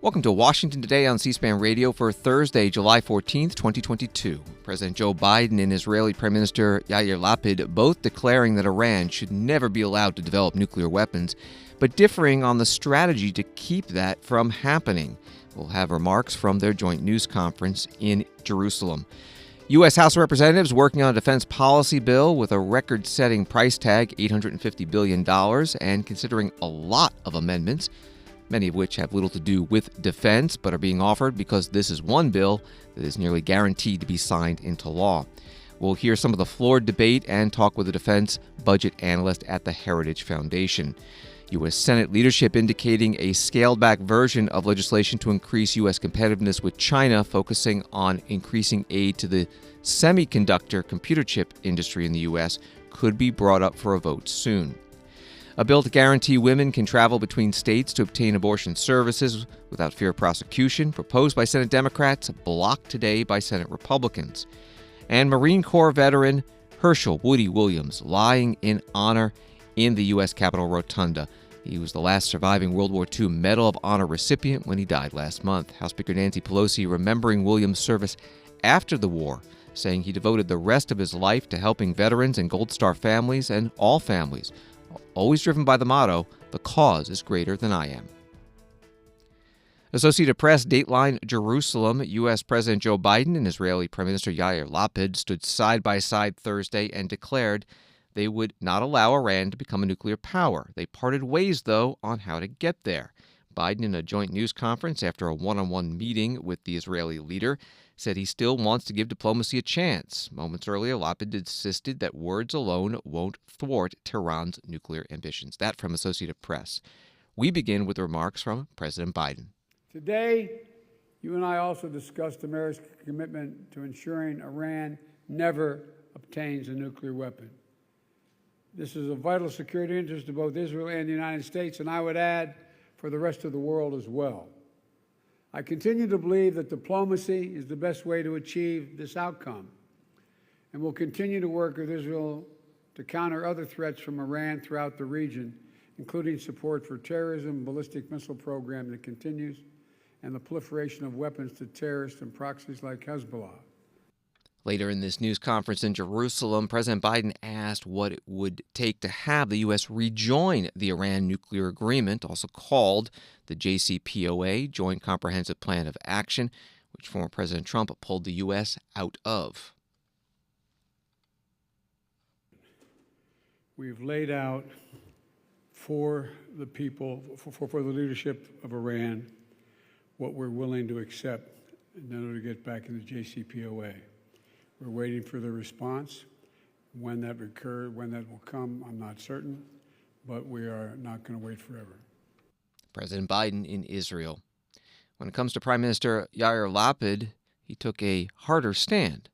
Welcome to Washington Today on C-SPAN Radio for Thursday, July 14th, 2022. President Joe Biden and Israeli Prime Minister Yair Lapid both declaring that Iran should never be allowed to develop nuclear weapons, but differing on the strategy to keep that from happening. We'll have remarks from their joint news conference in Jerusalem. U.S. House of Representatives working on a defense policy bill with a record-setting price tag, $850 billion, and considering a lot of amendments, many of which have little to do with defense, but are being offered because this is one bill that is nearly guaranteed to be signed into law. We'll hear some of the floor debate and talk with a defense budget analyst at the Heritage Foundation. U.S. Senate leadership indicating a scaled-back version of legislation to increase U.S. competitiveness with China, focusing on increasing aid to the semiconductor computer chip industry in the U.S., could be brought up for a vote soon. A bill to guarantee women can travel between states to obtain abortion services without fear of prosecution, proposed by Senate Democrats, blocked today by Senate Republicans. And Marine Corps veteran Hershel Woody Williams lying in honor in the U.S. Capitol Rotunda. He was the last surviving World War II Medal of Honor recipient when he died last month. House Speaker Nancy Pelosi remembering Williams' service after the war, saying he devoted the rest of his life to helping veterans and Gold Star families and all families, always driven by the motto, "The cause is greater than I am." Associated Press, Dateline, Jerusalem. U.S. President Joe Biden and Israeli Prime Minister Yair Lapid stood side by side Thursday and declared they would not allow Iran to become a nuclear power. They parted ways, though, on how to get there. Biden, in a joint news conference after a one-on-one meeting with the Israeli leader, said he still wants to give diplomacy a chance. Moments earlier, Lapid insisted that words alone won't thwart Tehran's nuclear ambitions. That from Associated Press. We begin with remarks from President Biden. Today, you and I also discussed America's commitment to ensuring Iran never obtains a nuclear weapon. This is a vital security interest to both Israel and the United States, and I would add, for the rest of the world as well. I continue to believe that diplomacy is the best way to achieve this outcome, and will continue to work with Israel to counter other threats from Iran throughout the region, including support for terrorism, ballistic missile program that continues, and the proliferation of weapons to terrorists and proxies like Hezbollah. Later in this news conference in Jerusalem, President Biden asked what it would take to have the U.S. rejoin the Iran nuclear agreement, also called the JCPOA, Joint Comprehensive Plan of Action, which former President Trump pulled the U.S. out of. We've laid out for the people, for the leadership of Iran, what we're willing to accept in order to get back in the JCPOA. We're waiting for the response. When that will come, I'm not certain, but we are not going to wait forever. President Biden in Israel. When it comes to Prime Minister Yair Lapid, he took a harder stand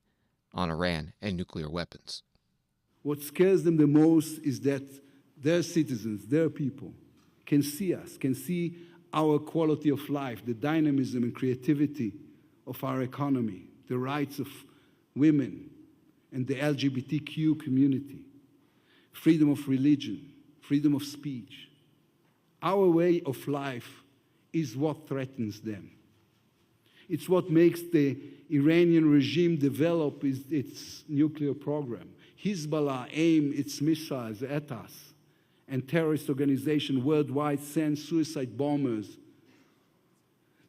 on Iran and nuclear weapons. What scares them the most is that their citizens, their people, can see us, can see our quality of life, the dynamism and creativity of our economy, the rights of women and the LGBTQ community, freedom of religion, freedom of speech. Our way of life is what threatens them. It's what makes the Iranian regime develop its nuclear program. Hezbollah aim its missiles at us, and terrorist organizations worldwide send suicide bombers.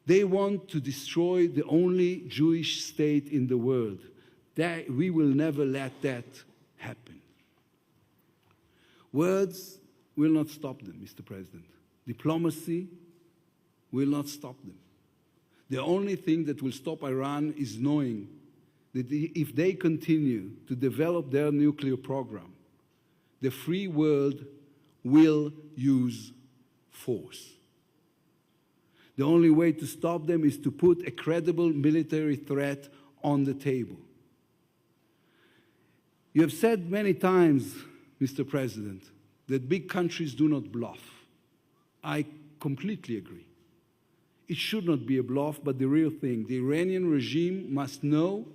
They want to destroy the only Jewish state in the world. We will never let that happen. Words will not stop them, Mr. President. Diplomacy will not stop them. The only thing that will stop Iran is knowing that if they continue to develop their nuclear program, the free world will use force. The only way to stop them is to put a credible military threat on the table. You have said many times, Mr. President, that big countries do not bluff. I completely agree. It should not be a bluff, but the real thing. The Iranian regime must know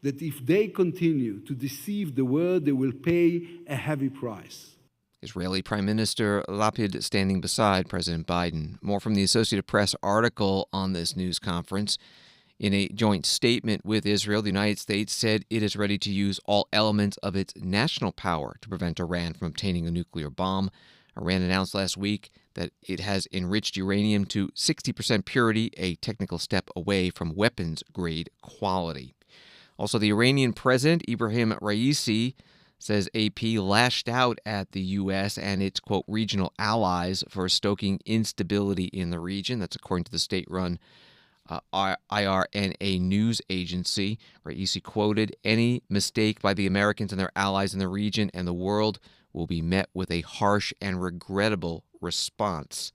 that if they continue to deceive the world, they will pay a heavy price. Israeli Prime Minister Lapid standing beside President Biden. More from the Associated Press article on this news conference. In a joint statement with Israel, the United States said it is ready to use all elements of its national power to prevent Iran from obtaining a nuclear bomb. Iran announced last week that it has enriched uranium to 60% purity, a technical step away from weapons-grade quality. Also, the Iranian president, Ibrahim Raisi, says AP lashed out at the U.S. and its, quote, regional allies for stoking instability in the region. That's according to the state-run IRNA news agency. Raisi quoted, "Any mistake by the Americans and their allies in the region and the world will be met with a harsh and regrettable response."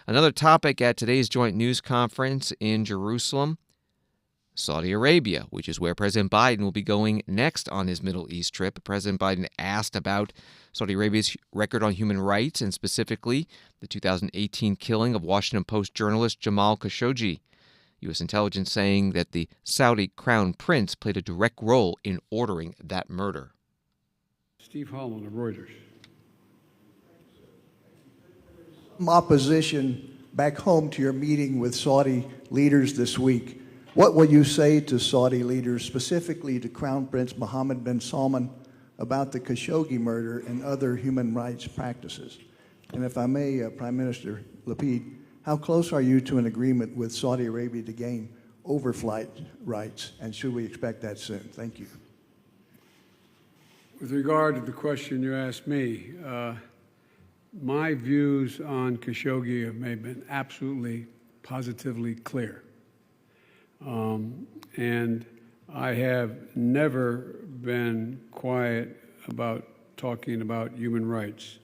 Another topic at today's joint news conference in Jerusalem, Saudi Arabia, which is where President Biden will be going next on his Middle East trip. President Biden asked about Saudi Arabia's record on human rights and specifically the 2018 killing of Washington Post journalist Jamal Khashoggi. U.S. intelligence saying that the Saudi crown prince played a direct role in ordering that murder. Steve Holland of Reuters. Opposition back home to your meeting with Saudi leaders this week. What will you say to Saudi leaders, specifically to Crown Prince Mohammed bin Salman, about the Khashoggi murder and other human rights practices? And if I may, Prime Minister Lapid, how close are you to an agreement with Saudi Arabia to gain overflight rights, and should we expect that soon? Thank you. With regard to the question you asked me, my views on Khashoggi have been absolutely, positively clear. And I have never been quiet about talking about human rights.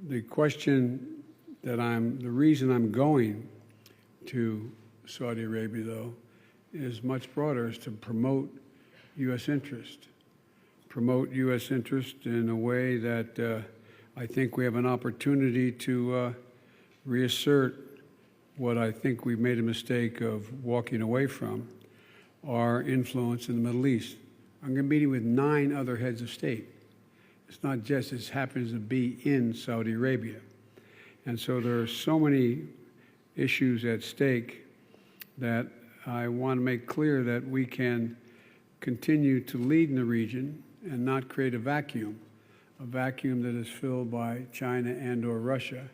The reason I'm going to Saudi Arabia, though, is much broader, is to promote U.S. interest. Promote U.S. interest in a way that I think we have an opportunity to reassert what I think we've made a mistake of walking away from, our influence in the Middle East. I'm going to be meeting with 9 other heads of state. It's not just it happens to be in Saudi Arabia. And so there are so many issues at stake that I want to make clear that we can continue to lead in the region and not create a vacuum that is filled by China and or Russia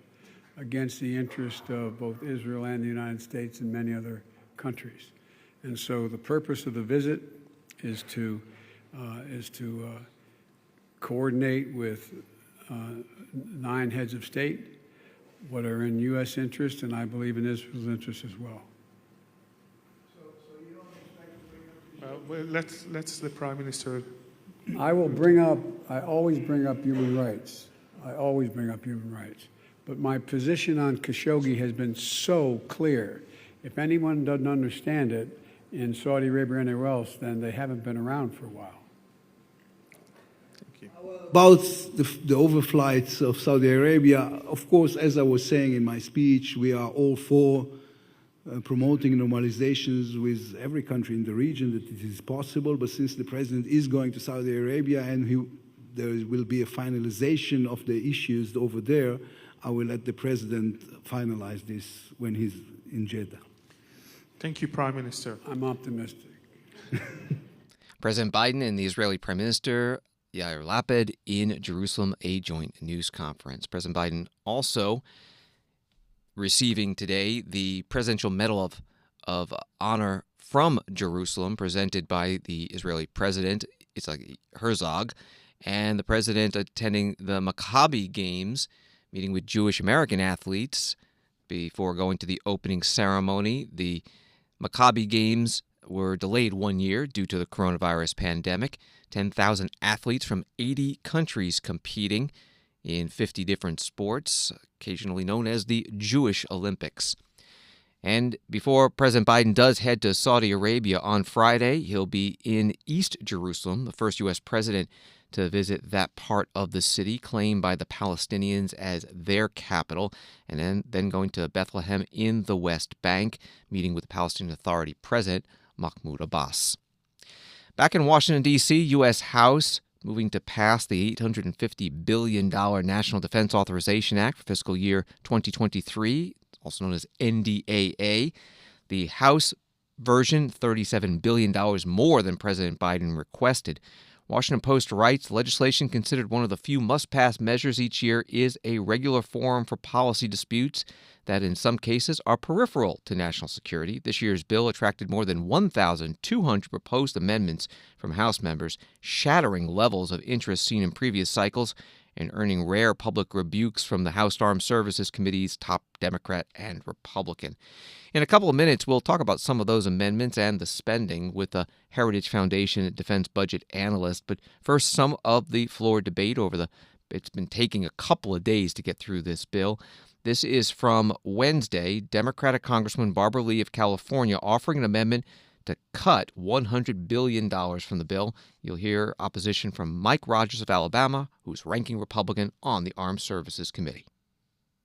against the interest of both Israel and the United States and many other countries. And so the purpose of the visit is to coordinate with 9 heads of state what are in U.S. interest, and I believe in Israel's interest as well. So you don't expect to bring up Let's the Prime Minister. I always bring up human rights. I always bring up human rights. But my position on Khashoggi has been so clear. If anyone doesn't understand it in Saudi Arabia or anywhere else, then they haven't been around for a while. Thank you. About the overflights of Saudi Arabia, of course, as I was saying in my speech, we are all for promoting normalizations with every country in the region that it is possible. But since the president is going to Saudi Arabia and there will be a finalization of the issues over there, I will let the president finalize this when he's in Jeddah. Thank you, Prime Minister. I'm optimistic. President Biden and the Israeli Prime Minister Yair Lapid in Jerusalem, a joint news conference. President Biden also receiving today the Presidential Medal of Honor from Jerusalem, presented by the Israeli president, Herzog, and the president attending the Maccabi Games, meeting with Jewish American athletes before going to the opening ceremony. The Maccabi Games were delayed 1 year due to the coronavirus pandemic. 10,000 athletes from 80 countries competing in 50 different sports, occasionally known as the Jewish Olympics. And before President Biden does head to Saudi Arabia on Friday, he'll be in East Jerusalem, the first U.S. president to visit that part of the city claimed by the Palestinians as their capital, and then going to Bethlehem in the West Bank, meeting with the Palestinian Authority President Mahmoud Abbas. Back in Washington, D.C., U.S. House moving to pass the $850 billion National Defense Authorization Act for fiscal year 2023, also known as NDAA. The House version, $37 billion more than President Biden requested. Washington Post writes, legislation considered one of the few must-pass measures each year is a regular forum for policy disputes that in some cases are peripheral to national security. This year's bill attracted more than 1,200 proposed amendments from House members, shattering levels of interest seen in previous cycles and earning rare public rebukes from the House Armed Services Committee's top Democrat and Republican. In a couple of minutes, we'll talk about some of those amendments and the spending with the Heritage Foundation defense budget analyst. But first, some of the floor debate it's been taking a couple of days to get through this bill. This is from Wednesday. Democratic Congresswoman Barbara Lee of California offering an amendment to cut $100 billion from the bill. You'll hear opposition from Mike Rogers of Alabama, who's ranking Republican on the Armed Services Committee.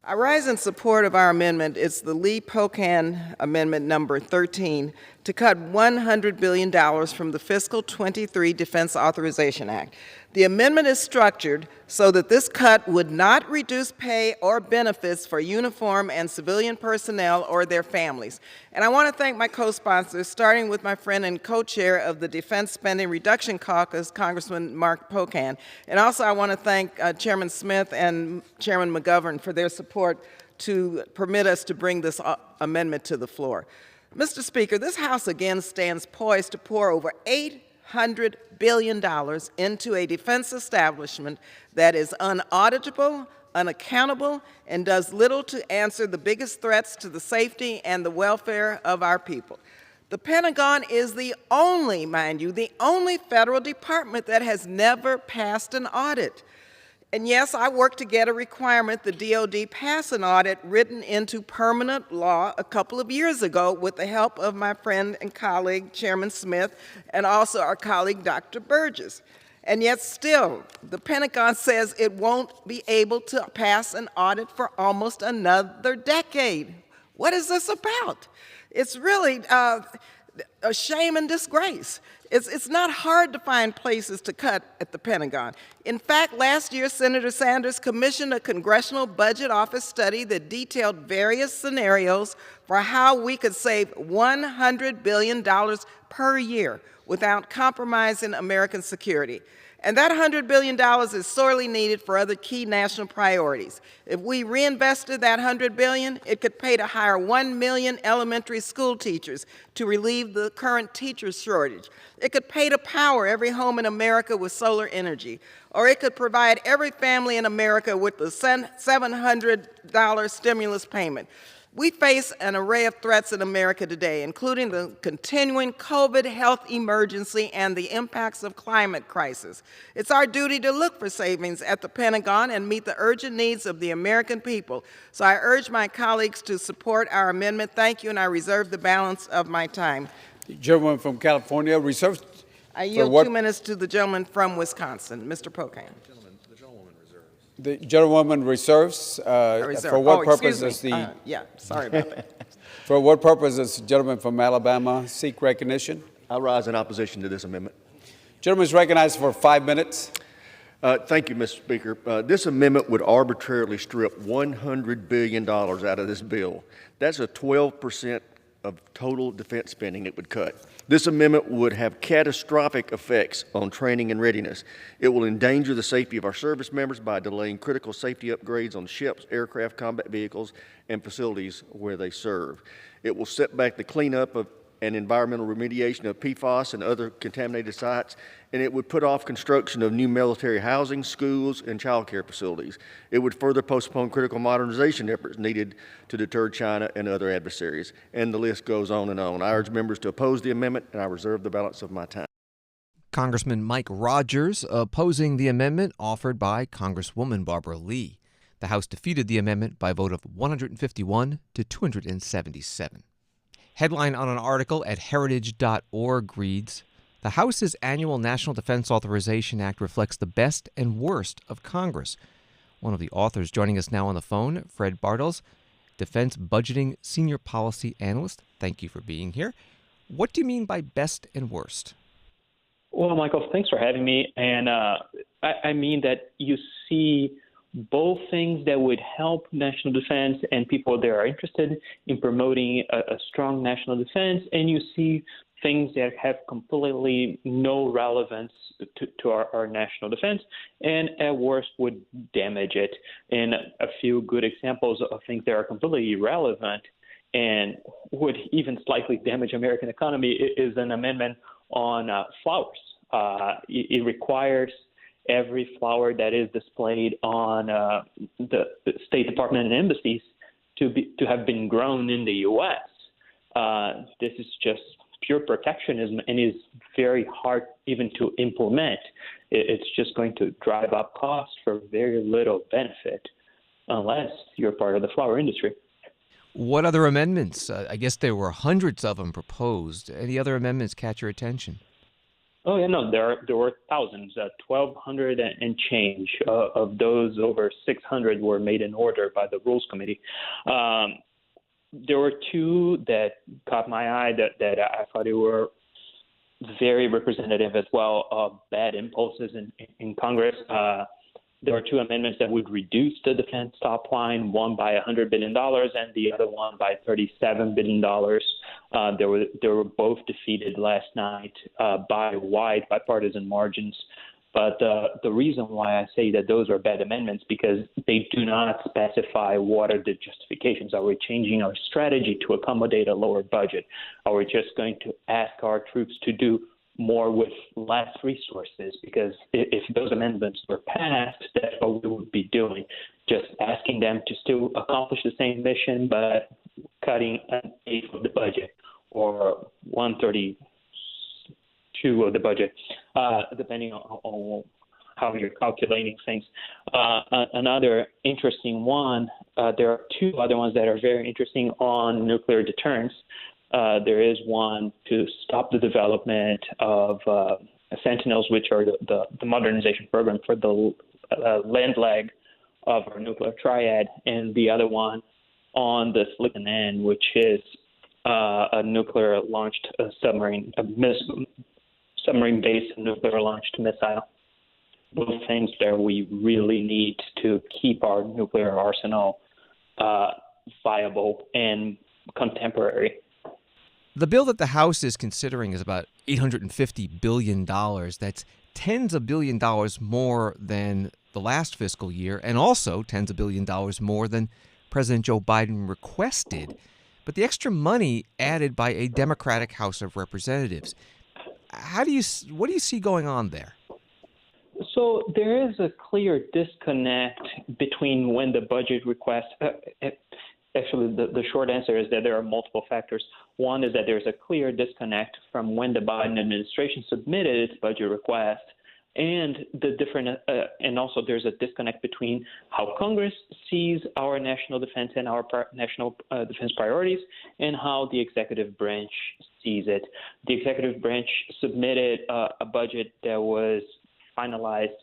I rise in support of our amendment. It's the Lee-Pocan Amendment number 13 to cut $100 billion from the fiscal 23 Defense Authorization Act. The amendment is structured so that this cut would not reduce pay or benefits for uniform and civilian personnel or their families. And I want to thank my co-sponsors, starting with my friend and co-chair of the Defense Spending Reduction Caucus, Congressman Mark Pocan. And also I want to thank Chairman Smith and Chairman McGovern for their support to permit us to bring this amendment to the floor. Mr. Speaker, this House again stands poised to pour over $800 billion into a defense establishment that is unauditable, unaccountable, and does little to answer the biggest threats to the safety and the welfare of our people. The Pentagon is the only, mind you, the only federal department that has never passed an audit. And yes, I worked to get a requirement the DOD pass an audit written into permanent law a couple of years ago with the help of my friend and colleague, Chairman Smith, and also our colleague, Dr. Burgess. And yet still, the Pentagon says it won't be able to pass an audit for almost another decade. What is this about? It's really a shame and disgrace. It's not hard to find places to cut at the Pentagon. In fact, last year, Senator Sanders commissioned a Congressional Budget Office study that detailed various scenarios for how we could save $100 billion per year without compromising American security. And that $100 billion is sorely needed for other key national priorities. If we reinvested that $100 billion, it could pay to hire 1 million elementary school teachers to relieve the current teacher shortage. It could pay to power every home in America with solar energy. Or it could provide every family in America with the $700 stimulus payment. We face an array of threats in America today, including the continuing COVID health emergency and the impacts of climate crisis. It's our duty to look for savings at the Pentagon and meet the urgent needs of the American people. So I urge my colleagues to support our amendment. Thank you, and I reserve the balance of my time. The gentleman from California reserves. I yield 2 minutes to the gentleman from Wisconsin, Mr. Pocan. The gentlewoman reserves. For what purpose does the? Yeah, sorry about that. For what purpose does the gentleman from Alabama seek recognition? I rise in opposition to this amendment. Gentleman is recognized for 5 minutes. Thank you, Mr. Speaker. This amendment would arbitrarily strip $100 billion out of this bill. That's a 12% of total defense spending it would cut. This amendment would have catastrophic effects on training and readiness. It will endanger the safety of our service members by delaying critical safety upgrades on ships, aircraft, combat vehicles, and facilities where they serve. It will set back the cleanup of and environmental remediation of PFAS and other contaminated sites, and it would put off construction of new military housing, schools, and child care facilities. It would further postpone critical modernization efforts needed to deter China and other adversaries, and the list goes on and on. I urge members to oppose the amendment, and I reserve the balance of my time. Congressman Mike Rogers opposing the amendment offered by Congresswoman Barbara Lee. The House defeated the amendment by a vote of 151 to 277. Headline on an article at heritage.org reads, "The House's annual National Defense Authorization Act reflects the best and worst of Congress." One of the authors joining us now on the phone, Fred Bartels, Defense Budgeting Senior Policy Analyst. Thank you for being here. What do you mean by best and worst? Well, Michael, thanks for having me. And I mean that you see both things that would help national defense and people that are interested in promoting a strong national defense, and you see things that have completely no relevance to our national defense, and at worst would damage it. And a few good examples of things that are completely irrelevant and would even slightly damage American economy is an amendment on flowers. It requires every flower that is displayed on the State Department and embassies to have been grown in the U.S. This is just pure protectionism and is very hard even to implement. It's just going to drive up costs for very little benefit unless you're part of the flower industry. What other amendments? I guess there were hundreds of them proposed. Any other amendments catch your attention? Oh, yeah, no, there were thousands, 1,200 and change. Of those, over 600 were made in order by the Rules Committee. There were two that caught my eye that I thought they were very representative as well of bad impulses in Congress. There were two amendments that would reduce the defense top line, one by $100 billion and the other one by $37 billion. They were both defeated last night by wide bipartisan margins. But the reason why I say that those are bad amendments because they do not specify what are the justifications. Are we changing our strategy to accommodate a lower budget? Are we just going to ask our troops to do more with less resources? Because if those amendments were passed, that's what we would be doing, just asking them to still accomplish the same mission, but cutting an eighth of the budget or 1/32 of the budget, depending on how you're calculating things. Another interesting one, there are two other ones that are very interesting on nuclear deterrence. There is one to stop the development of Sentinels, which are the modernization program for the land leg of our nuclear triad, and the other one on the Silicon End, which is a nuclear-launched submarine-based nuclear-launched missile. Both things that we really need to keep our nuclear arsenal viable and contemporary. The bill that the House is considering is about $850 billion. That's tens of billion dollars more than the last fiscal year, and also tens of billion dollars more than President Joe Biden requested. But the extra money added by a Democratic House of Representatives. What do you see going on there? So there is a clear disconnect between when the budget request. Actually, the short answer is that there are multiple factors. One is that there's a clear disconnect from when the Biden administration submitted its budget request and and also there's a disconnect between how Congress sees our national defense and our national defense priorities and how the executive branch sees it. The executive branch submitted a budget that was finalized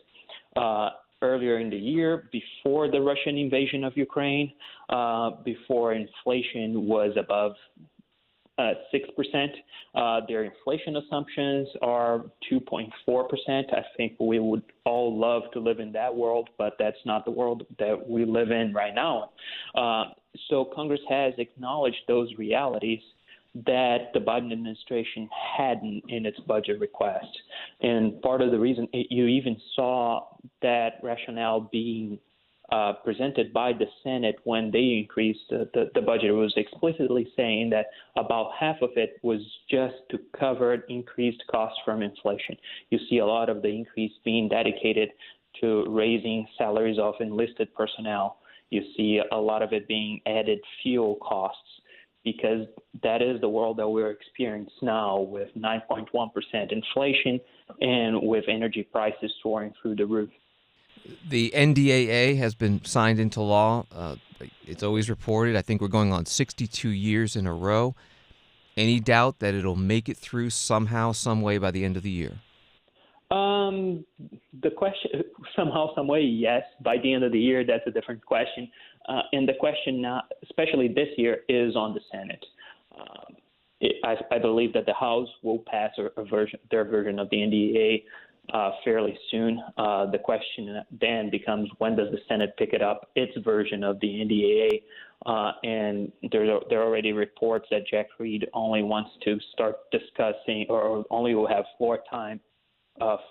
earlier in the year, before the Russian invasion of Ukraine, before inflation was above 6%. Their inflation assumptions are 2.4%. I think we would all love to live in that world, but that's not the world that we live in right now. So Congress has acknowledged those realities that the Biden administration hadn't in its budget request. And part of the reason you even saw that rationale being presented by the Senate when they increased the budget. It was explicitly saying that about half of it was just to cover increased costs from inflation. You see a lot of the increase being dedicated to raising salaries of enlisted personnel. You see a lot of it being added fuel costs, because that is the world that we're experiencing now with 9.1% inflation and with energy prices soaring through the roof. The NDAA has been signed into law. It's always reported. I think we're going on 62 years in a row. Any doubt that it'll make it through somehow, some way by the end of the year? The question, somehow, some way, yes. By the end of the year, that's a different question. And the question now, especially this year, is on the Senate. I believe that the House will pass their version of the NDAA fairly soon. The question then becomes, when does the Senate pick it up, its version of the NDAA? And there are already reports that Jack Reed only wants to start discussing, or only will have floor time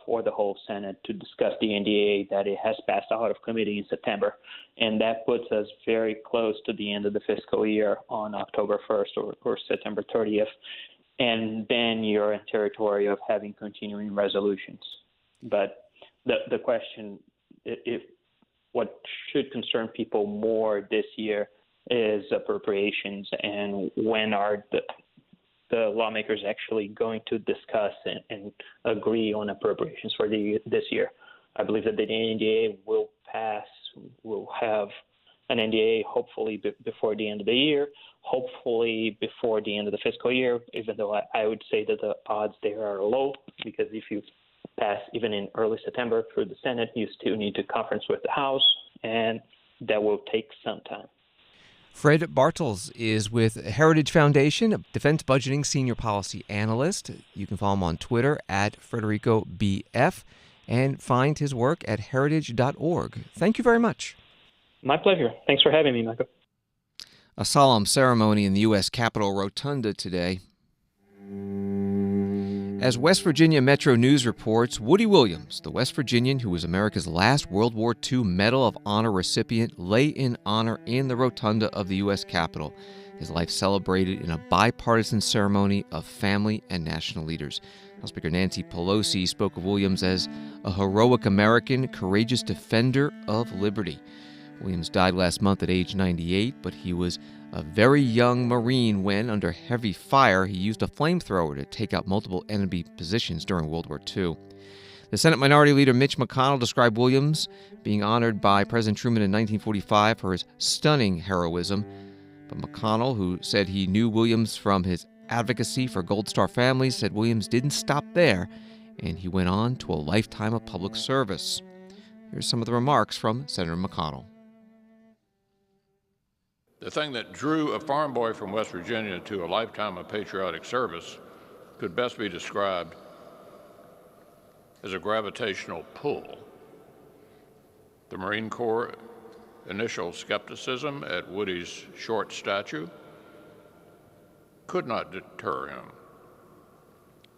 for the whole Senate to discuss the NDAA that it has passed out of committee in September. And that puts us very close to the end of the fiscal year on October 1st or September 30th. And then you're in territory of having continuing resolutions. But the question, what should concern people more this year is appropriations, and when are the lawmakers actually going to discuss and agree on appropriations for this year. I believe that the NDAA will pass. We'll have an NDAA hopefully before the end of the year, hopefully before the end of the fiscal year, even though I would say that the odds there are low, because if you pass even in early September through the Senate, you still need to conference with the House, and that will take some time. Fred Bartels is with Heritage Foundation, a defense budgeting senior policy analyst. You can follow him on Twitter at FredericoBF and find his work at heritage.org. Thank you very much. My pleasure. Thanks for having me, Michael. A solemn ceremony in the U.S. Capitol Rotunda today. As West Virginia Metro News reports, Woody Williams, the West Virginian who was America's last World War II Medal of Honor recipient, lay in honor in the rotunda of the U.S. Capitol. His life celebrated in a bipartisan ceremony of family and national leaders. House Speaker Nancy Pelosi spoke of Williams as a heroic American, courageous defender of liberty. Williams died last month at age 98, but he was a very young Marine when, under heavy fire, he used a flamethrower to take out multiple enemy positions during World War II. The Senate Minority Leader Mitch McConnell described Williams being honored by President Truman in 1945 for his stunning heroism. But McConnell, who said he knew Williams from his advocacy for Gold Star families, said Williams didn't stop there, and he went on to a lifetime of public service. Here's some of the remarks from Senator McConnell. The thing that drew a farm boy from West Virginia to a lifetime of patriotic service could best be described as a gravitational pull. The Marine Corps' initial skepticism at Woody's short stature could not deter him.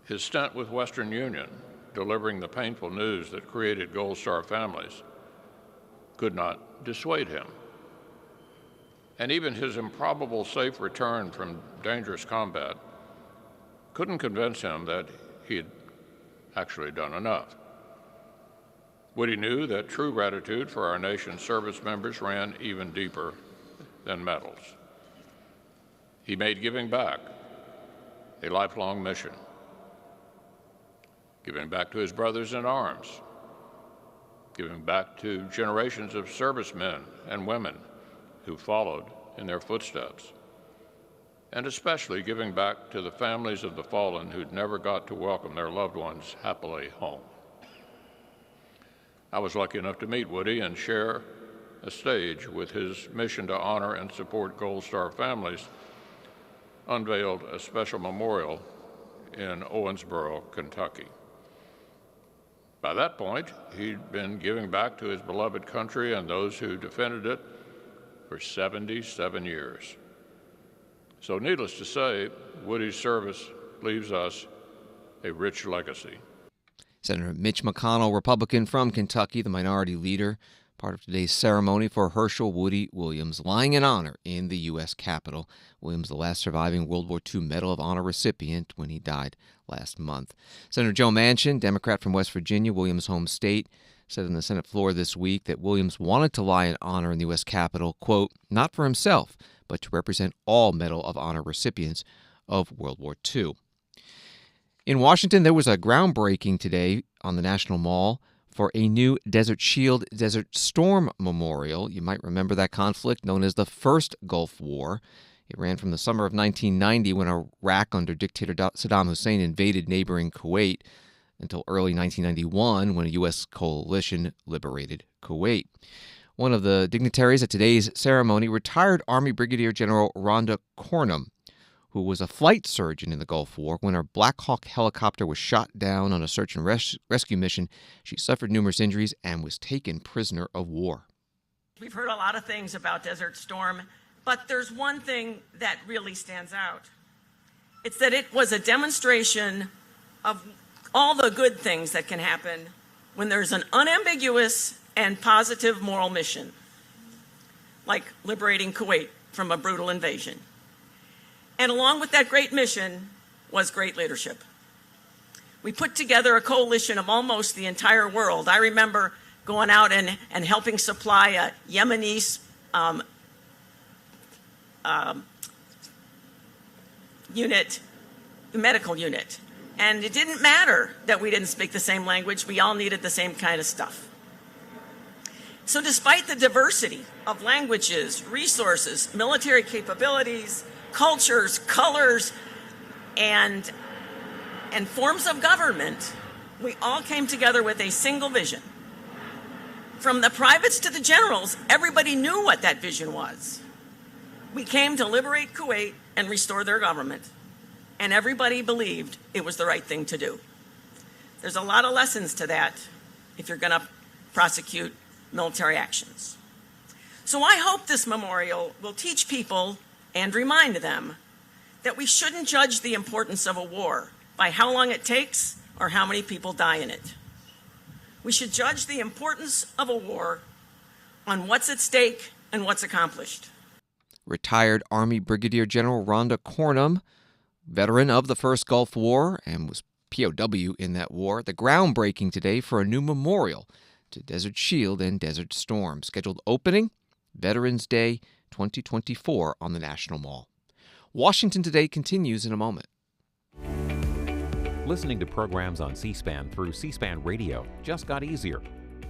His stint with Western Union, delivering the painful news that created Gold Star families, could not dissuade him. And even his improbable safe return from dangerous combat couldn't convince him that he had actually done enough. Woody knew that true gratitude for our nation's service members ran even deeper than medals. He made giving back a lifelong mission, giving back to his brothers in arms, giving back to generations of servicemen and women who followed in their footsteps, and especially giving back to the families of the fallen who'd never got to welcome their loved ones happily home. I was lucky enough to meet Woody and share a stage with his mission to honor and support Gold Star families, unveiled a special memorial in Owensboro, Kentucky. By that point, he'd been giving back to his beloved country and those who defended it for 77 years. So needless to say, Woody's service leaves us a rich legacy. Senator Mitch McConnell, Republican from Kentucky, the minority leader, part of today's ceremony for Hershel Woody Williams, lying in honor in the U.S. Capitol. Williams, the last surviving World War II Medal of Honor recipient when he died last month. Senator Joe Manchin, Democrat from West Virginia, Williams' home state, said on the Senate floor this week that Williams wanted to lie in honor in the U.S. Capitol, quote, not for himself, but to represent all Medal of Honor recipients of World War II. In Washington, there was a groundbreaking today on the National Mall for a new Desert Shield Desert Storm Memorial. You might remember that conflict known as the First Gulf War. It ran from the summer of 1990 when Iraq under dictator Saddam Hussein invaded neighboring Kuwait until early 1991 when a U.S. coalition liberated Kuwait. One of the dignitaries at today's ceremony, retired Army Brigadier General Rhonda Cornum, who was a flight surgeon in the Gulf War. When her Black Hawk helicopter was shot down on a search and rescue mission, she suffered numerous injuries and was taken prisoner of war. We've heard a lot of things about Desert Storm, but there's one thing that really stands out. It's that it was a demonstration of all the good things that can happen when there's an unambiguous and positive moral mission, like liberating Kuwait from a brutal invasion. And along with that great mission was great leadership. We put together a coalition of almost the entire world. I remember going out and helping supply a Yemenese medical unit. And it didn't matter that we didn't speak the same language. We all needed the same kind of stuff. So despite the diversity of languages, resources, military capabilities, cultures, colors, and forms of government, we all came together with a single vision. From the privates to the generals, everybody knew what that vision was. We came to liberate Kuwait and restore their government, and everybody believed it was the right thing to do. There's a lot of lessons to that if you're going to prosecute military actions. So I hope this memorial will teach people and remind them that we shouldn't judge the importance of a war by how long it takes or how many people die in it. We should judge the importance of a war on what's at stake and what's accomplished. Retired Army Brigadier General Rhonda Cornum, veteran of the First Gulf War and was POW in that war, the groundbreaking today for a new memorial to Desert Shield and Desert Storm. Scheduled opening, Veterans Day 2024 on the National Mall. Washington Today continues in a moment. Listening to programs on C-SPAN through C-SPAN Radio just got easier.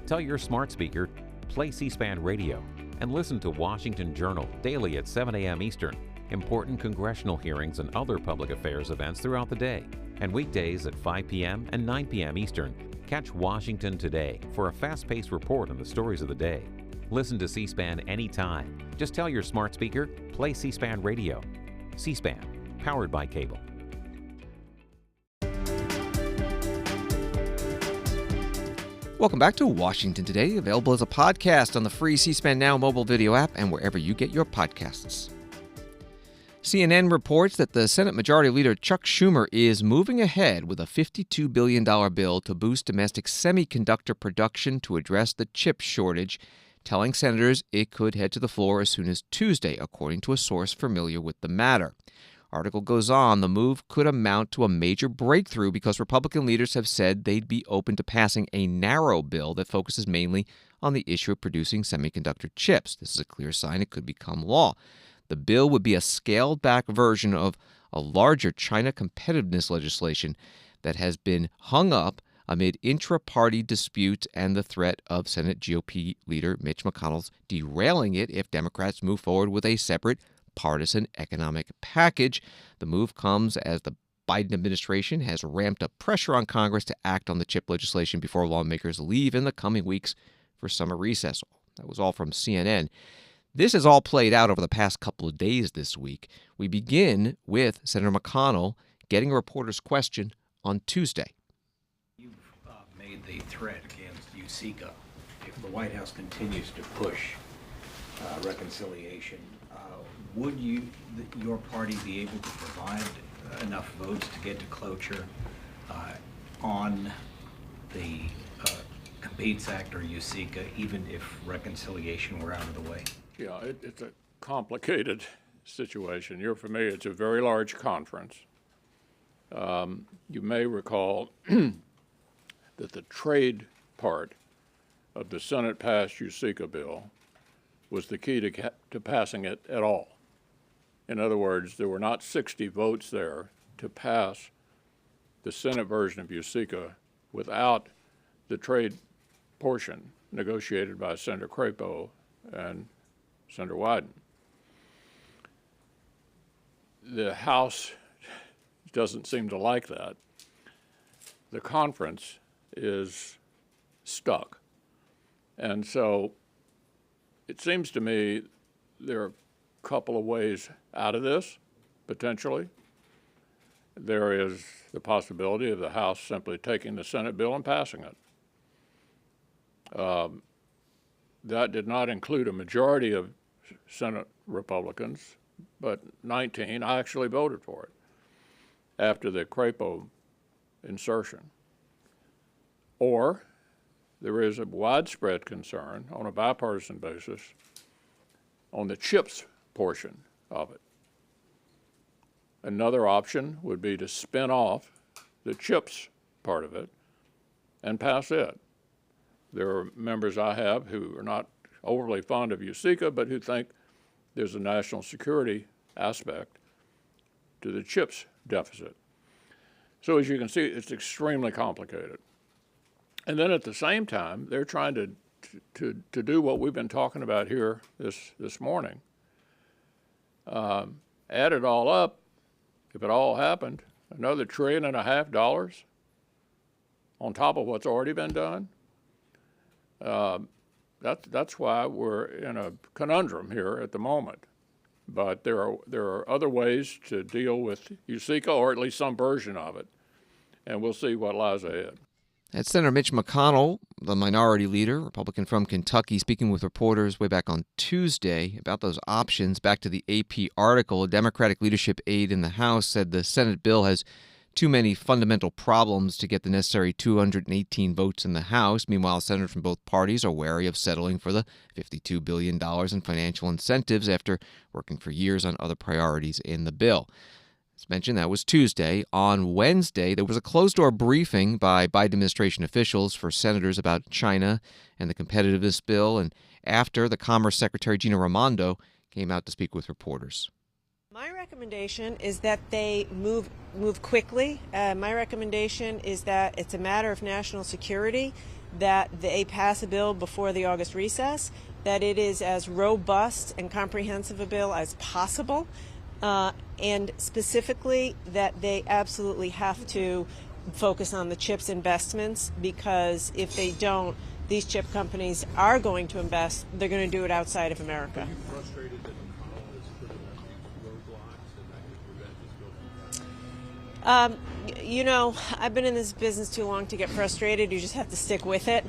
Tell your smart speaker, play C-SPAN Radio, and listen to Washington Journal daily at 7 a.m. Eastern, important congressional hearings and other public affairs events throughout the day, and weekdays at 5 p.m. and 9 p.m. Eastern. Catch Washington Today for a fast-paced report on the stories of the day. Listen to C-SPAN anytime. Just tell your smart speaker, play C-SPAN Radio. C-SPAN, powered by cable. Welcome back to Washington Today, available as a podcast on the free C-SPAN Now mobile video app and wherever you get your podcasts. CNN reports that the Senate Majority Leader Chuck Schumer is moving ahead with a $52 billion bill to boost domestic semiconductor production to address the chip shortage, telling senators it could head to the floor as soon as Tuesday, according to a source familiar with the matter. Article goes on, the move could amount to a major breakthrough because Republican leaders have said they'd be open to passing a narrow bill that focuses mainly on the issue of producing semiconductor chips. This is a clear sign it could become law. The bill would be a scaled-back version of a larger China competitiveness legislation that has been hung up amid intra-party disputes and the threat of Senate GOP leader Mitch McConnell's derailing it if Democrats move forward with a separate partisan economic package. The move comes as the Biden administration has ramped up pressure on Congress to act on the chip legislation before lawmakers leave in the coming weeks for summer recess. That was all from CNN. This has all played out over the past couple of days this week. We begin with Senator McConnell getting a reporter's question on Tuesday. You've made the threat against USICA. If the White House continues to push reconciliation, would your party be able to provide enough votes to get to cloture on the Competes Act or USICA, even if reconciliation were out of the way? Yeah, it's a complicated situation. You're familiar, it's a very large conference. You may recall that the trade part of the Senate-passed USICA bill was the key to passing it at all. In other words, there were not 60 votes there to pass the Senate version of USICA without the trade portion negotiated by Senator Crapo and Senator Wyden. The House doesn't seem to like that. The conference is stuck. And so it seems to me there are a couple of ways out of this. potentially. There is the possibility of the House simply taking the Senate bill and passing it. That did not include a majority of Senate Republicans, but 19. I actually voted for it after the Crapo insertion. Or there is a widespread concern on a bipartisan basis on the CHIPS portion of it. Another option would be to spin off the CHIPS part of it and pass it. There are members I have who are not overly fond of USICA, but who think there's a national security aspect to the CHIPS deficit. So as you can see, it's extremely complicated. And then at the same time, they're trying to do what we've been talking about here this morning. Add it all up, if it all happened, another $1.5 trillion on top of what's already been done. That's why we're in a conundrum here at the moment. But there are other ways to deal with USICA, or at least some version of it, and we'll see what lies ahead. That's Senator Mitch McConnell, the minority leader, Republican from Kentucky, speaking with reporters way back on Tuesday about those options. Back to the AP article, a Democratic leadership aide in the House said the Senate bill has too many fundamental problems to get the necessary 218 votes in the House. Meanwhile, senators from both parties are wary of settling for the $52 billion in financial incentives after working for years on other priorities in the bill. As mentioned, that was Tuesday. On Wednesday, there was a closed-door briefing by Biden administration officials for senators about China and the competitiveness bill, and after, the Commerce Secretary Gina Raimondo came out to speak with reporters. My recommendation is that they move quickly. My recommendation is that it's a matter of national security, that they pass a bill before the August recess, that it is as robust and comprehensive a bill as possible, and specifically that they absolutely have to focus on the CHIPS investments, because if they don't, these chip companies are going to invest. They're going to do it outside of America. Are you frustrated that McConnell has put in roadblocks and that could prevent this bill? You know, I've been in this business too long to get frustrated. You just have to stick with it.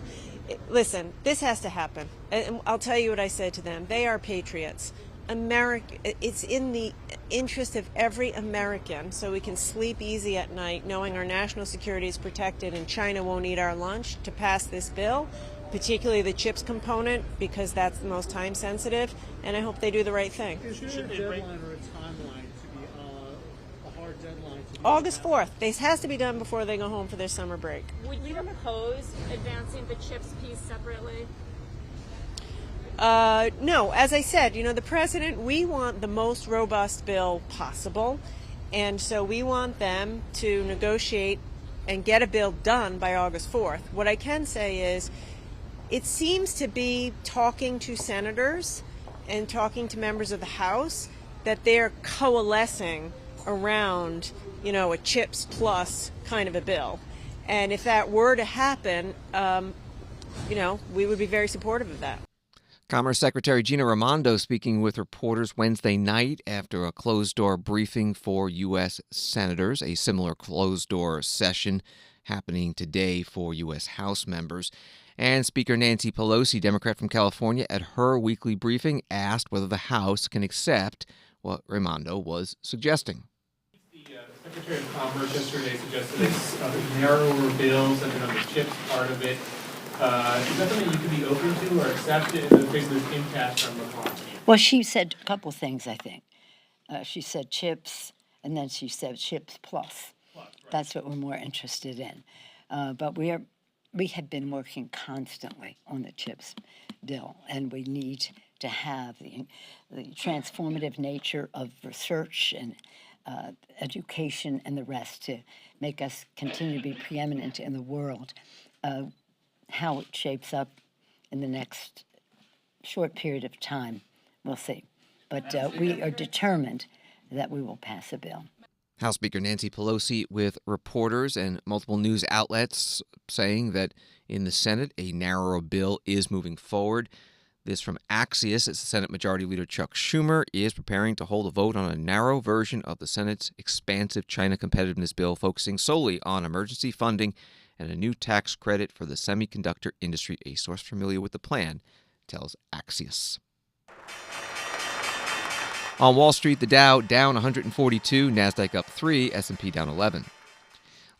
Listen, this has to happen. And I'll tell you what I said to them. They are patriots. It's in the interest of every American, so we can sleep easy at night knowing our national security is protected and China won't eat our lunch, to pass this bill, particularly the CHIPS component, because that's the most time sensitive, and I hope they do the right thing. Is there a deadline or a timeline to be a hard deadline? August 4th. This has to be done before they go home for their summer break. Would you oppose advancing the CHIPS piece separately? No, as I said, you know, the president, we want the most robust bill possible, and so we want them to negotiate and get a bill done by August 4th. What I can say is it seems to be talking to senators and talking to members of the House that they're coalescing around, you know, a CHIPS plus kind of a bill. And if that were to happen, you know, we would be very supportive of that. Commerce Secretary Gina Raimondo speaking with reporters Wednesday night after a closed-door briefing for U.S. senators, a similar closed-door session happening today for U.S. House members. And Speaker Nancy Pelosi, Democrat from California, at her weekly briefing asked whether the House can accept what Raimondo was suggesting. The Secretary of Commerce yesterday suggested a narrower bill, something on the CHIPS part of it. Is that something you could be open to or accept in the face of this impasse from McConnell? Well, she said a couple things, I think. She said CHIPS, and then she said CHIPS plus. Right. That's what we're more interested in. But we have been working constantly on the CHIPS bill, and we need to have the transformative nature of research and education and the rest to make us continue to be preeminent in the world. How it shapes up in the next short period of time, we'll see. But we are determined that we will pass a bill. House Speaker Nancy Pelosi with reporters and multiple news outlets saying that in the Senate, a narrower bill is moving forward. This from Axios as Senate Majority Leader Chuck Schumer is preparing to hold a vote on a narrow version of the Senate's expansive China competitiveness bill, focusing solely on emergency funding and a new tax credit for the semiconductor industry. A source familiar with the plan tells Axios. On Wall Street, the Dow down 142, NASDAQ up 3, S&P down 11.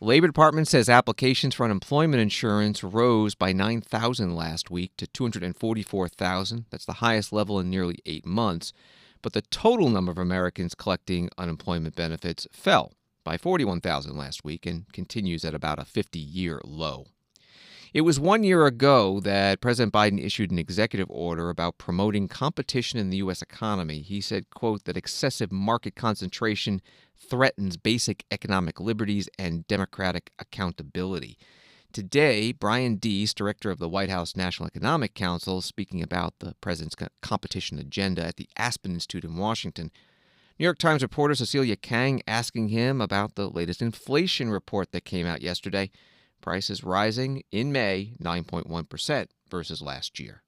Labor Department says applications for unemployment insurance rose by 9,000 last week to 244,000. That's the highest level in nearly 8 months. But the total number of Americans collecting unemployment benefits fell by 41,000 last week and continues at about a 50-year low. It was 1 year ago that President Biden issued an executive order about promoting competition in the U.S. economy. He said, quote, that excessive market concentration threatens basic economic liberties and democratic accountability. Today, Brian Deese, director of the White House National Economic Council, speaking about the president's competition agenda at the Aspen Institute in Washington. New York Times reporter Cecilia Kang asking him about the latest inflation report that came out yesterday. Prices rising in May 9.1% versus last year.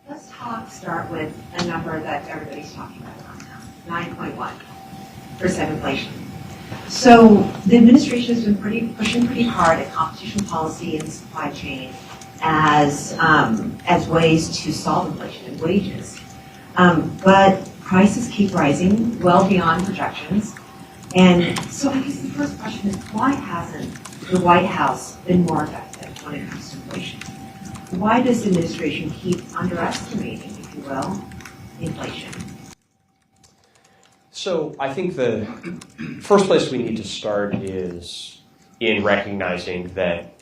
Let's start with a number that everybody's talking about right now, 9.1% inflation. So the administration has been pushing pretty hard at competition policy and supply chain as ways to solve inflation and wages. But prices keep rising well beyond projections. And so I guess the first question is, why hasn't the White House been more effective when it comes to inflation? Why does the administration keep underestimating, if you will, inflation? So I think the first place we need to start is in recognizing that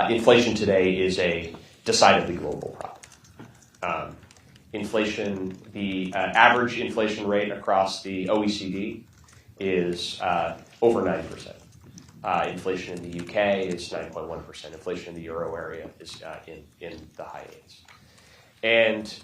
inflation today is a decidedly global problem. Inflation, the average inflation rate across the OECD is over 9%. Inflation in the UK is 9.1%. Inflation in the euro area is in the high 8s. And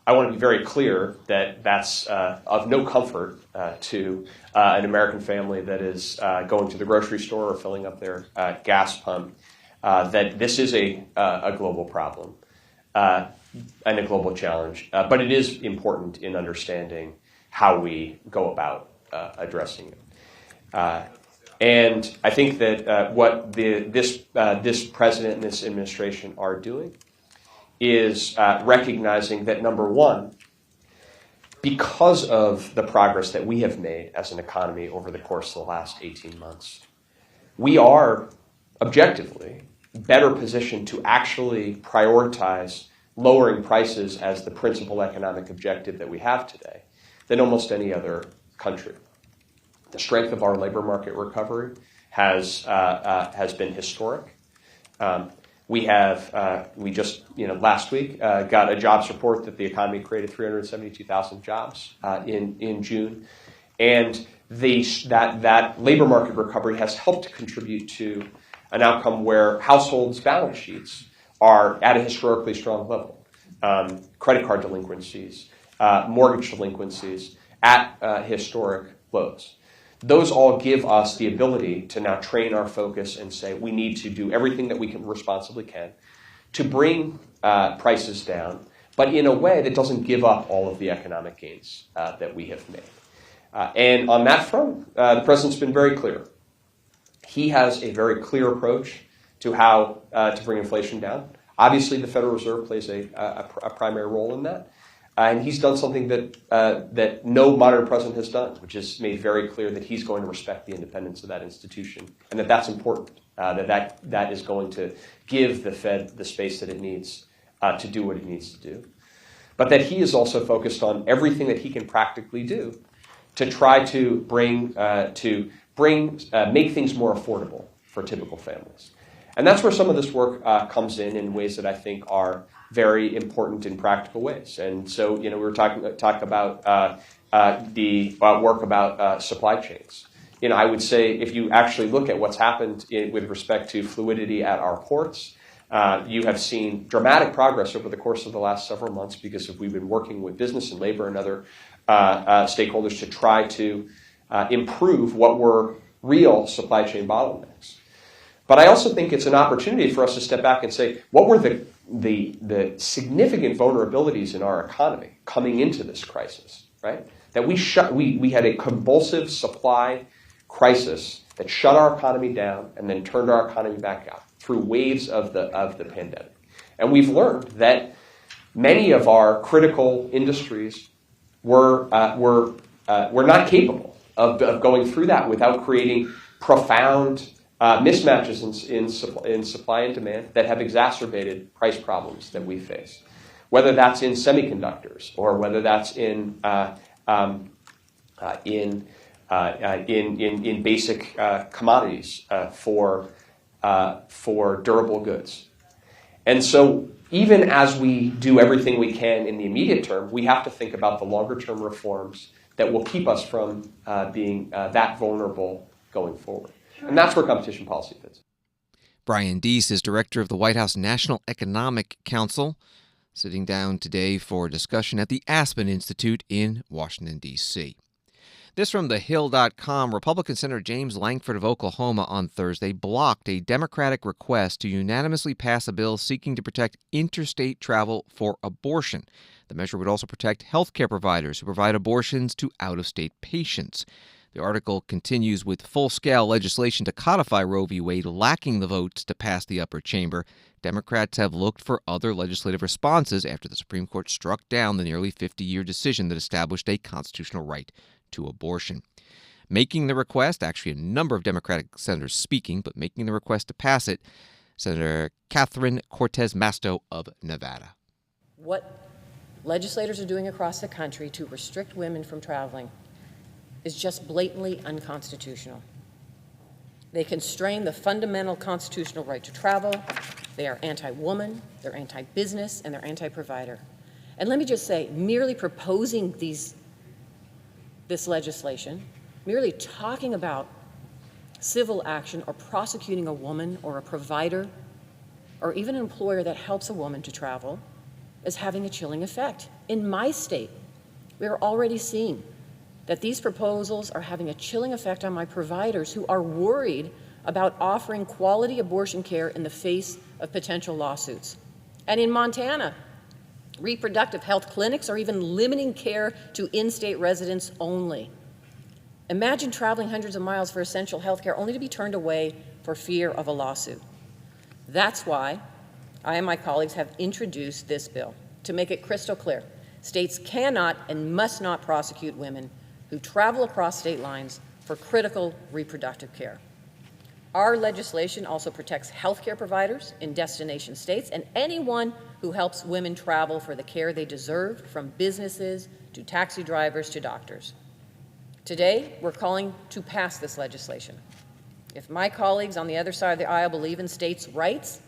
I want to be very clear that that's of no comfort to an American family that is going to the grocery store or filling up their gas pump, that this is a global problem and a global challenge. But it is important in understanding how we go about addressing it. And I think that what this president and this administration are doing is recognizing that, number one, because of the progress that we have made as an economy over the course of the last 18 months, we are objectively better positioned to actually prioritize lowering prices as the principal economic objective that we have today than almost any other country. The strength of our labor market recovery has been historic. We just last week got a jobs report that the economy created 372,000 jobs in June, and that labor market recovery has helped to contribute to an outcome where households' balance sheets are at a historically strong level. Credit card delinquencies, mortgage delinquencies at historic lows. Those all give us the ability to now train our focus and say we need to do everything that we responsibly can to bring prices down, but in a way that doesn't give up all of the economic gains that we have made. And on that front, the president's been very clear. He has a very clear approach to how to bring inflation down. Obviously, the Federal Reserve plays a primary role in that. And he's done something that no modern president has done, which is made very clear that he's going to respect the independence of that institution, and that's important, that is going to give the Fed the space that it needs to do what it needs to do. But that he is also focused on everything that he can practically do to try to make things more affordable for typical families. And that's where some of this work comes in ways that I think are very important in practical ways. And so, we were talking about the work about supply chains. I would say if you actually look at what's happened with respect to fluidity at our ports, you have seen dramatic progress over the course of the last several months because we've been working with business and labor and other stakeholders to try to improve what were real supply chain bottlenecks. But I also think it's an opportunity for us to step back and say, what were the the significant vulnerabilities in our economy coming into this crisis, right? That we had a convulsive supply crisis that shut our economy down and then turned our economy back up through waves of the pandemic. And we've learned that many of our critical industries were not capable of going through that without creating profound mismatches in supply and demand that have exacerbated price problems that we face. Whether that's in semiconductors or whether that's in basic commodities for durable goods. And so even as we do everything we can in the immediate term, we have to think about the longer term reforms that will keep us from being that vulnerable going forward. And that's where competition policy fits. Brian Deese is director of the White House National Economic Council, sitting down today for discussion at the Aspen Institute in Washington, D.C. This from TheHill.com. Republican Senator James Lankford of Oklahoma on Thursday blocked a Democratic request to unanimously pass a bill seeking to protect interstate travel for abortion. The measure would also protect healthcare providers who provide abortions to out-of-state patients. The article continues with full-scale legislation to codify Roe v. Wade lacking the votes to pass the upper chamber. Democrats have looked for other legislative responses after the Supreme Court struck down the nearly 50-year decision that established a constitutional right to abortion. Making the request, actually a number of Democratic senators speaking, but making the request to pass it, Senator Catherine Cortez Masto of Nevada. What legislators are doing across the country to restrict women from traveling is just blatantly unconstitutional. They constrain the fundamental constitutional right to travel. They are anti-woman, they're anti-business, and they're anti-provider. And let me just say, merely proposing this legislation, merely talking about civil action or prosecuting a woman or a provider or even an employer that helps a woman to travel is having a chilling effect. In my state, we are already seeing that these proposals are having a chilling effect on my providers who are worried about offering quality abortion care in the face of potential lawsuits. And in Montana, reproductive health clinics are even limiting care to in-state residents only. Imagine traveling hundreds of miles for essential health care only to be turned away for fear of a lawsuit. That's why I and my colleagues have introduced this bill to make it crystal clear. States cannot and must not prosecute women who travel across state lines for critical reproductive care. Our legislation also protects healthcare providers in destination states and anyone who helps women travel for the care they deserve, from businesses to taxi drivers to doctors. Today, we're calling to pass this legislation. If my colleagues on the other side of the aisle believe in states' rights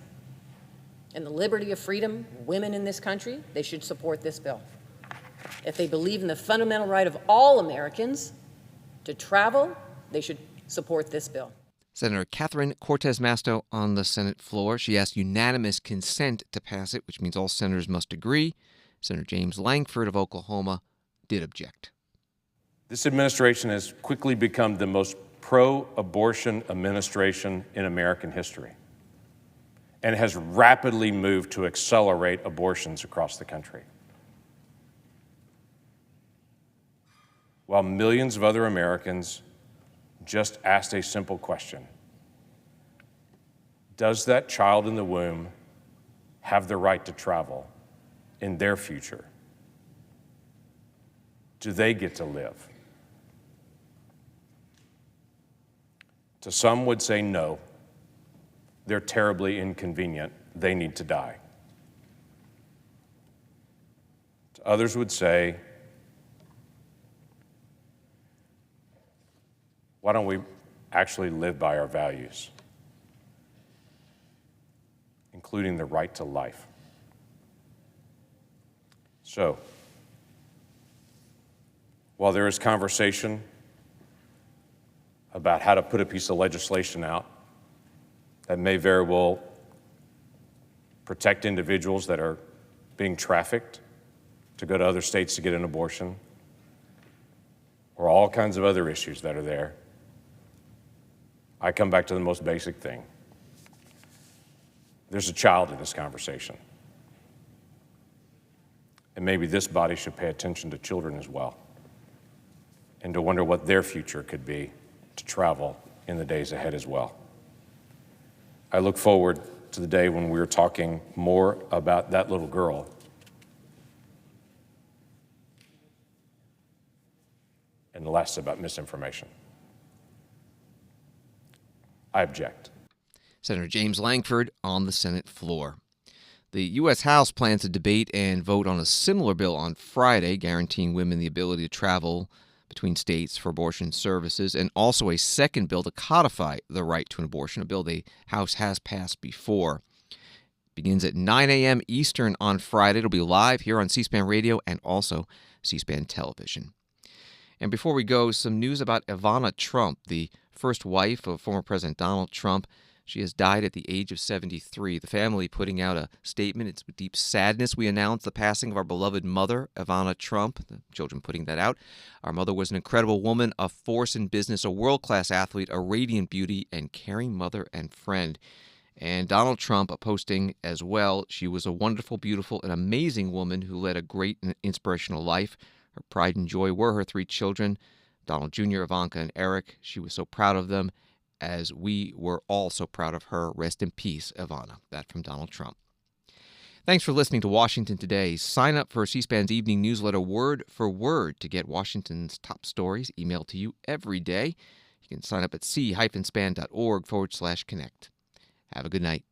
and the liberty of freedom of women in this country, they should support this bill. If they believe in the fundamental right of all Americans to travel, they should support this bill. Senator Catherine Cortez Masto on the Senate floor. She asked unanimous consent to pass it, which means all senators must agree. Senator James Lankford of Oklahoma did object. This administration has quickly become the most pro-abortion administration in American history and has rapidly moved to accelerate abortions across the country, while millions of other Americans just asked a simple question: does that child in the womb have the right to travel in their future? Do they get to live? To some would say no, they're terribly inconvenient, they need to die. To others would say, why don't we actually live by our values, including the right to life? So, while there is conversation about how to put a piece of legislation out that may very well protect individuals that are being trafficked to go to other states to get an abortion, or all kinds of other issues that are there, I come back to the most basic thing. There's a child in this conversation. And maybe this body should pay attention to children as well, and to wonder what their future could be to travel in the days ahead as well. I look forward to the day when we're talking more about that little girl and less about misinformation. I object. Senator James Lankford on the Senate floor. The U.S. House plans to debate and vote on a similar bill on Friday, guaranteeing women the ability to travel between states for abortion services, and also a second bill to codify the right to an abortion, a bill the House has passed before. It begins at 9 a.m. Eastern on Friday. It'll be live here on C-SPAN Radio and also C-SPAN Television. And before we go, some news about Ivana Trump, the first wife of former President Donald Trump. She has died at the age of 73. The family putting out a statement. It's with deep sadness we announce the passing of our beloved mother, Ivana Trump. The children putting that out. Our mother was an incredible woman, a force in business, a world-class athlete, a radiant beauty, and caring mother and friend. And Donald Trump posting as well. She was a wonderful, beautiful, and amazing woman who led a great and inspirational life. Her pride and joy were her 3 children, Donald Jr., Ivanka, and Eric. She was so proud of them, as we were all so proud of her. Rest in peace, Ivana. That from Donald Trump. Thanks for listening to Washington Today. Sign up for C-SPAN's evening newsletter word for word to get Washington's top stories emailed to you every day. You can sign up at c-span.org/connect. Have a good night.